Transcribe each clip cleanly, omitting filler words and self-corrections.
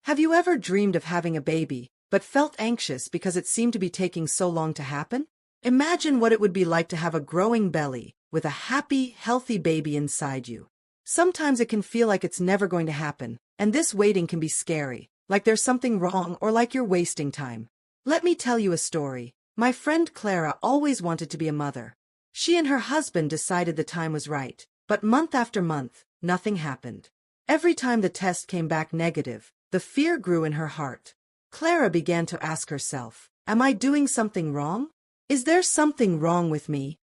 Have you ever dreamed of having a baby, but felt anxious because it seemed to be taking so long to happen? Imagine what it would be like to have a growing belly, with a happy, healthy baby inside you. Sometimes it can feel like it's never going to happen, and this waiting can be scary, like there's something wrong or like you're wasting time. Let me tell you a story. My friend Clara always wanted to be a mother. She and her husband decided the time was right, but month after month, nothing happened. Every time the test came back negative, the fear grew in her heart. Clara began to ask herself, am I doing something wrong? Is there something wrong with me?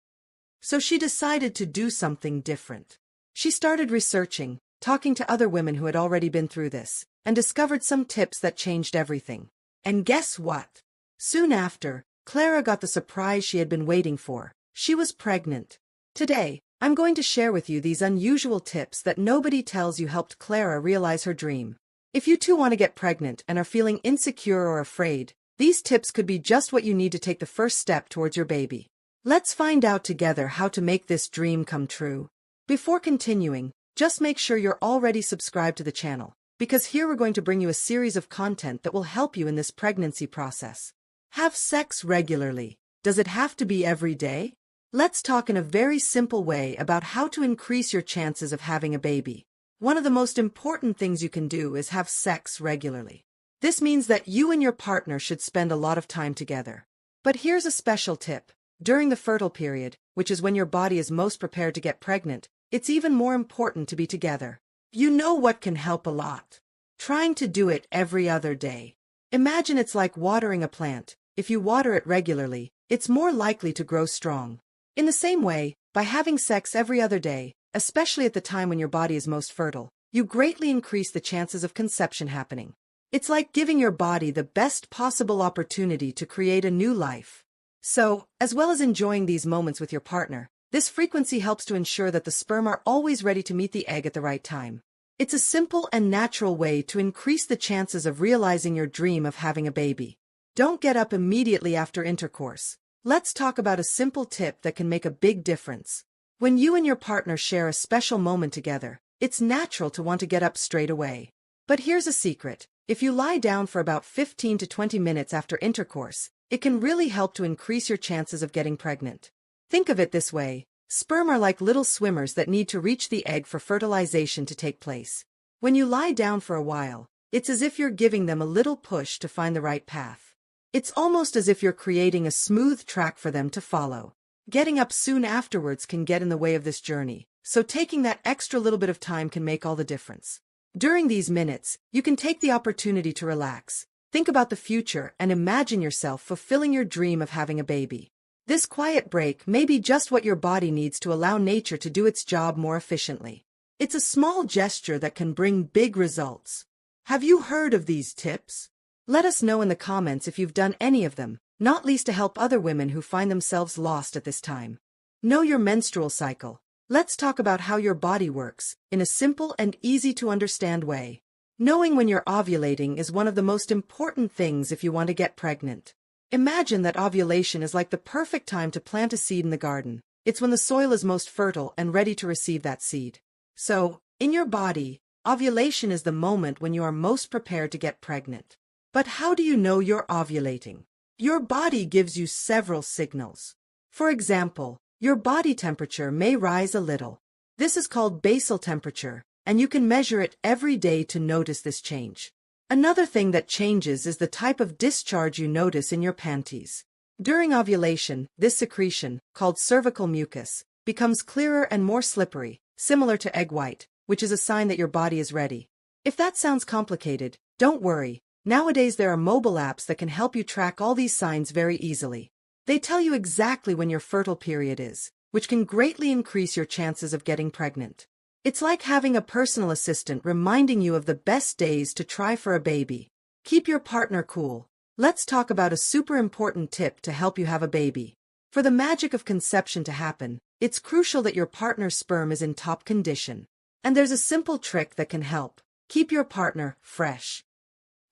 So she decided to do something different. She started researching, talking to other women who had already been through this, and discovered some tips that changed everything. And guess what? Soon after, Clara got the surprise she had been waiting for. She was pregnant. Today, I'm going to share with you these unusual tips that nobody tells you helped Clara realize her dream. If you too want to get pregnant and are feeling insecure or afraid, these tips could be just what you need to take the first step towards your baby. Let's find out together how to make this dream come true. Before continuing, just make sure you're already subscribed to the channel, because here we're going to bring you a series of content that will help you in this pregnancy process. Have sex regularly. Does it have to be every day? Let's talk in a very simple way about how to increase your chances of having a baby. One of the most important things you can do is have sex regularly. This means that you and your partner should spend a lot of time together. But here's a special tip. During the fertile period, which is when your body is most prepared to get pregnant, it's even more important to be together. You know what can help a lot? Trying to do it every other day. Imagine it's like watering a plant. If you water it regularly, it's more likely to grow strong. In the same way, by having sex every other day, especially at the time when your body is most fertile, you greatly increase the chances of conception happening. It's like giving your body the best possible opportunity to create a new life. So, as well as enjoying these moments with your partner, this frequency helps to ensure that the sperm are always ready to meet the egg at the right time. It's a simple and natural way to increase the chances of realizing your dream of having a baby. Don't get up immediately after intercourse. Let's talk about a simple tip that can make a big difference. When you and your partner share a special moment together, it's natural to want to get up straight away. But here's a secret. If you lie down for about 15 to 20 minutes after intercourse, it can really help to increase your chances of getting pregnant. Think of it this way. Sperm are like little swimmers that need to reach the egg for fertilization to take place. When you lie down for a while, it's as if you're giving them a little push to find the right path. It's almost as if you're creating a smooth track for them to follow. Getting up soon afterwards can get in the way of this journey, so taking that extra little bit of time can make all the difference. During these minutes, you can take the opportunity to relax, think about the future, and imagine yourself fulfilling your dream of having a baby. This quiet break may be just what your body needs to allow nature to do its job more efficiently. It's a small gesture that can bring big results. Have you heard of these tips? Let us know in the comments if you've done any of them, not least to help other women who find themselves lost at this time. Know your menstrual cycle. Let's talk about how your body works, in a simple and easy-to-understand way. Knowing when you're ovulating is one of the most important things if you want to get pregnant. Imagine that ovulation is like the perfect time to plant a seed in the garden. It's when the soil is most fertile and ready to receive that seed. So, in your body, ovulation is the moment when you are most prepared to get pregnant. But how do you know you're ovulating? Your body gives you several signals. For example, your body temperature may rise a little. This is called basal temperature, and you can measure it every day to notice this change. Another thing that changes is the type of discharge you notice in your panties. During ovulation, this secretion, called cervical mucus, becomes clearer and more slippery, similar to egg white, which is a sign that your body is ready. If that sounds complicated, don't worry. Nowadays there are mobile apps that can help you track all these signs very easily. They tell you exactly when your fertile period is, which can greatly increase your chances of getting pregnant. It's like having a personal assistant reminding you of the best days to try for a baby. Keep your partner cool. Let's talk about a super important tip to help you have a baby. For the magic of conception to happen, it's crucial that your partner's sperm is in top condition. And there's a simple trick that can help. Keep your partner fresh.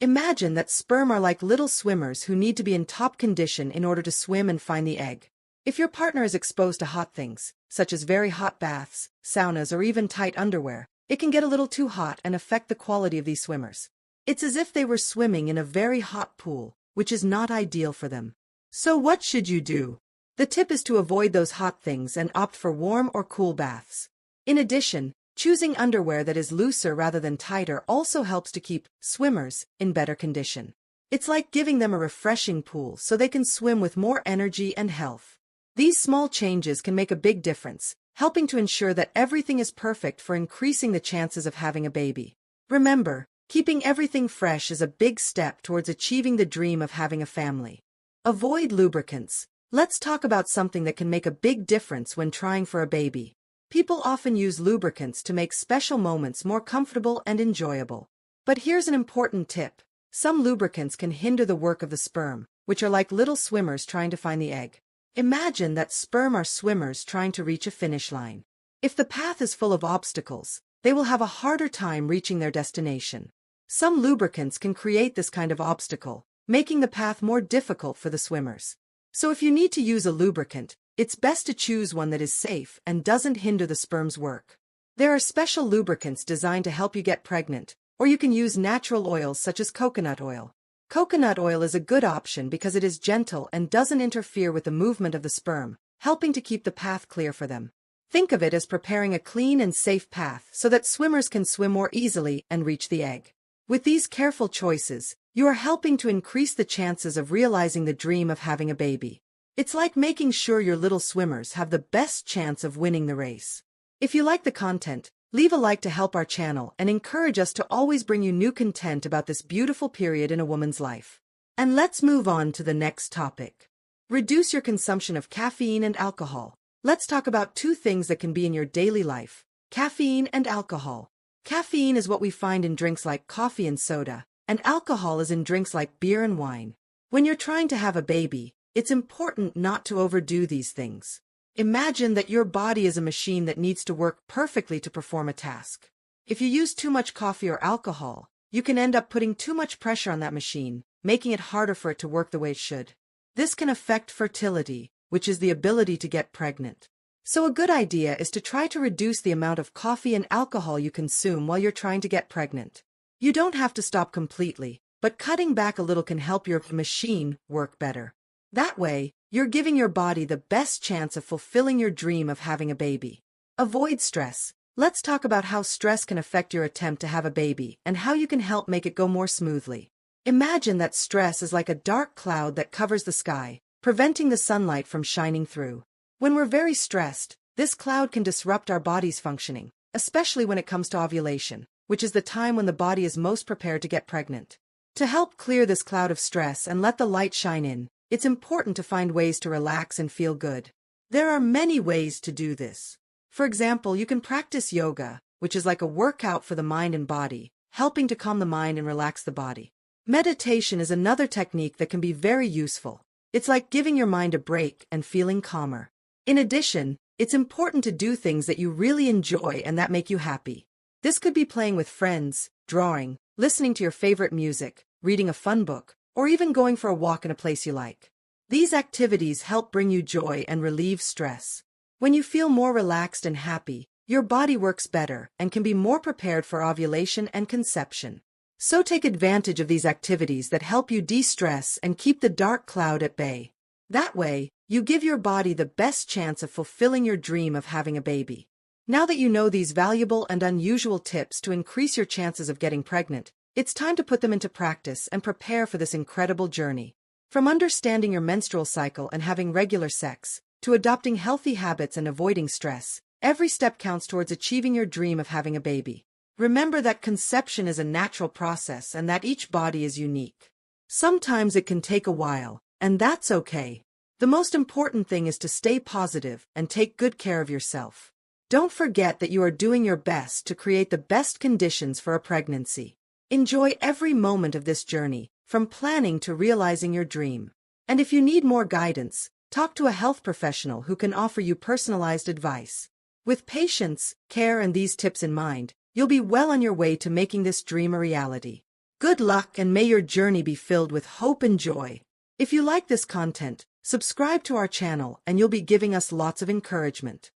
Imagine that sperm are like little swimmers who need to be in top condition in order to swim and find the egg. If your partner is exposed to hot things, such as very hot baths, saunas, or even tight underwear, it can get a little too hot and affect the quality of these swimmers. It's as if they were swimming in a very hot pool, which is not ideal for them. So what should you do? The tip is to avoid those hot things and opt for warm or cool baths. In addition, choosing underwear that is looser rather than tighter also helps to keep swimmers in better condition. It's like giving them a refreshing pool so they can swim with more energy and health. These small changes can make a big difference, helping to ensure that everything is perfect for increasing the chances of having a baby. Remember, keeping everything fresh is a big step towards achieving the dream of having a family. Avoid lubricants. Let's talk about something that can make a big difference when trying for a baby. People often use lubricants to make special moments more comfortable and enjoyable. But here's an important tip. Some lubricants can hinder the work of the sperm, which are like little swimmers trying to find the egg. Imagine that sperm are swimmers trying to reach a finish line. If the path is full of obstacles, they will have a harder time reaching their destination. Some lubricants can create this kind of obstacle, making the path more difficult for the swimmers. So if you need to use a lubricant, it's best to choose one that is safe and doesn't hinder the sperm's work. There are special lubricants designed to help you get pregnant, or you can use natural oils such as coconut oil. Coconut oil is a good option because it is gentle and doesn't interfere with the movement of the sperm, helping to keep the path clear for them. Think of it as preparing a clean and safe path so that swimmers can swim more easily and reach the egg. With these careful choices, you are helping to increase the chances of realizing the dream of having a baby. It's like making sure your little swimmers have the best chance of winning the race. If you like the content, leave a like to help our channel and encourage us to always bring you new content about this beautiful period in a woman's life. And let's move on to the next topic. Reduce your consumption of caffeine and alcohol. Let's talk about two things that can be in your daily life: caffeine and alcohol. Caffeine is what we find in drinks like coffee and soda, and alcohol is in drinks like beer and wine. When you're trying to have a baby, it's important not to overdo these things. Imagine that your body is a machine that needs to work perfectly to perform a task. If you use too much coffee or alcohol, you can end up putting too much pressure on that machine, making it harder for it to work the way it should. This can affect fertility, which is the ability to get pregnant. So a good idea is to try to reduce the amount of coffee and alcohol you consume while you're trying to get pregnant. You don't have to stop completely, but cutting back a little can help your machine work better. That way, you're giving your body the best chance of fulfilling your dream of having a baby. Avoid stress. Let's talk about how stress can affect your attempt to have a baby and how you can help make it go more smoothly. Imagine that stress is like a dark cloud that covers the sky, preventing the sunlight from shining through. When we're very stressed, this cloud can disrupt our body's functioning, especially when it comes to ovulation, which is the time when the body is most prepared to get pregnant. To help clear this cloud of stress and let the light shine in, it's important to find ways to relax and feel good. There are many ways to do this. For example, you can practice yoga, which is like a workout for the mind and body, helping to calm the mind and relax the body. Meditation is another technique that can be very useful. It's like giving your mind a break and feeling calmer. In addition, it's important to do things that you really enjoy and that make you happy. This could be playing with friends, drawing, listening to your favorite music, reading a fun book, or even going for a walk in a place you like. These activities help bring you joy and relieve stress. When you feel more relaxed and happy, your body works better and can be more prepared for ovulation and conception. So take advantage of these activities that help you de-stress and keep the dark cloud at bay. That way, you give your body the best chance of fulfilling your dream of having a baby. Now that you know these valuable and unusual tips to increase your chances of getting pregnant, it's time to put them into practice and prepare for this incredible journey. From understanding your menstrual cycle and having regular sex, to adopting healthy habits and avoiding stress, every step counts towards achieving your dream of having a baby. Remember that conception is a natural process and that each body is unique. Sometimes it can take a while, and that's okay. The most important thing is to stay positive and take good care of yourself. Don't forget that you are doing your best to create the best conditions for a pregnancy. Enjoy every moment of this journey, from planning to realizing your dream. And if you need more guidance, talk to a health professional who can offer you personalized advice. With patience, care, and these tips in mind, you'll be well on your way to making this dream a reality. Good luck, and may your journey be filled with hope and joy. If you like this content, subscribe to our channel and you'll be giving us lots of encouragement.